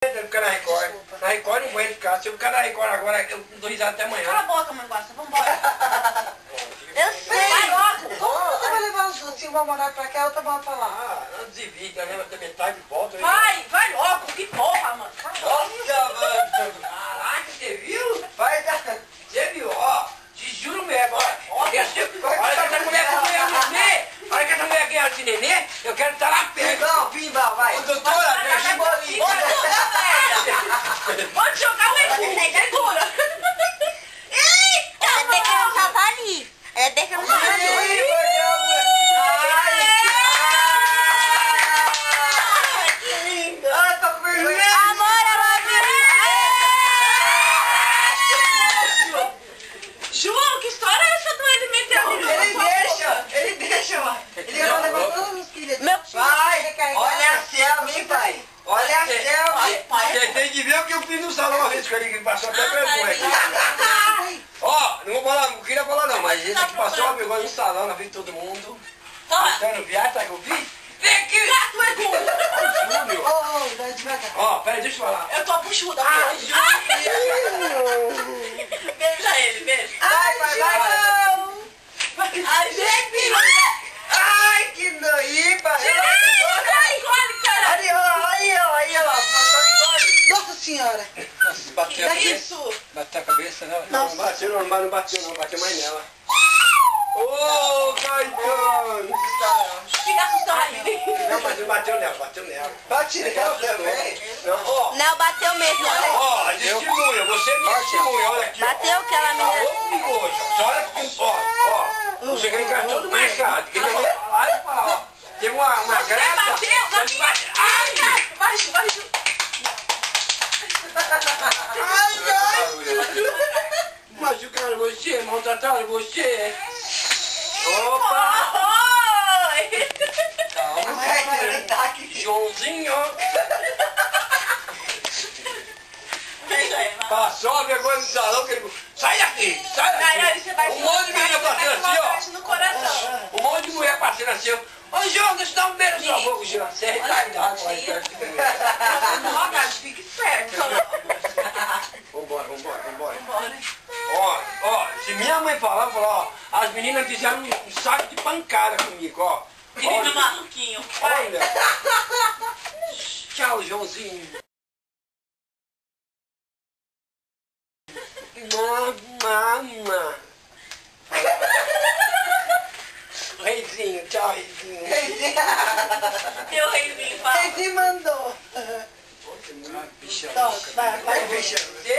Ficar na Record. Na Record não aguento ficar. Se eu ficar na Record agora, eu dou risada até amanhã. Cala a boca, mãe Guaça, vambora. Eu sei. Vai logo. Como você vai levar os outros? Uma morar pra cá, outra mora pra lá. Ah, não desvia, leva até metade e volta. Vai logo, que porra, mano. Nossa, mano. Caraca, você viu? Vai dar. Você viu, ó. Te juro mesmo, ó. Olha que essa mulher ganhar nenê. Olha que essa mulher ganhar esse nenê. Eu quero estar lá perto. Pimba, vai. Ô, doutora, me ajuda ali. Pode jogar o recurso, segura. Ela deixa eu não tava ali. Ela deixa eu não tava ali. Que lindo. Ah, tô com vergonha. Amor, ela João, que história é essa do ele meter ali no Ele deixa, mano. Ele vai levar todos os filhos. Meu pai, olha a Selma, hein, pai? Olha a Selma. Você tem que ver o que eu fiz no salão uma vez com ele, que passou até vergonha aqui. Ó, não vou falar, não queria falar não, mas esse aqui passou uma vergonha no salão na frente de todo mundo. Tentando viado, sabe o que eu fiz? Vem aqui! gato é tu. Olha o Júlio. Dá devagar. Ó, peraí, deixa eu falar. Eu tô buchuda. Beija ele, beija. Vai. Ai, gente. Ai, que noiba. Aí, ó. Nossa senhora. Nossa, bateu a Que cabeça. isso? Bateu a cabeça, não? Nossa. Não bateu, não bateu mais nela. Ô, Caetano! Fica assustado aí. Não, mas não bateu nela. Bate nela também. Não, ó. Não, bateu mesmo. Ó, testemunha, você me testemunha, olha aqui. Bateu aquela Tá menina. louco comigo hoje, ó. Só olha aqui, ó. Você quer ficar todo marcado. Quer ver? Olha, ó. Tem uma Você graça. bateu na minha... Ai, vai, Ju. Machucaram você, maltrataram você. Opa! Oi. Calma, Joãozinho. Beija ele. Passou a vergonha no salão que ele... Sai daqui, sai Aí daqui. você vai Um monte de menina batendo assim, no coração. ó. Um monte de mulher batendo assim, ó. Ô, João, deixa eu dar um beijo na sua boca, João. Você é retardado. Não, cara, fica esperto. Vambora. Bora. Ó, se minha mãe falar, ó, as meninas fizeram um saco de pancada comigo, ó. Menino maluquinho. Olha. Tchau, Joãozinho. Mama. Reizinho, tchau, Reizinho. Meu reizinho, fala. Ele mandou. Bicha Vai, louca. bicha. Você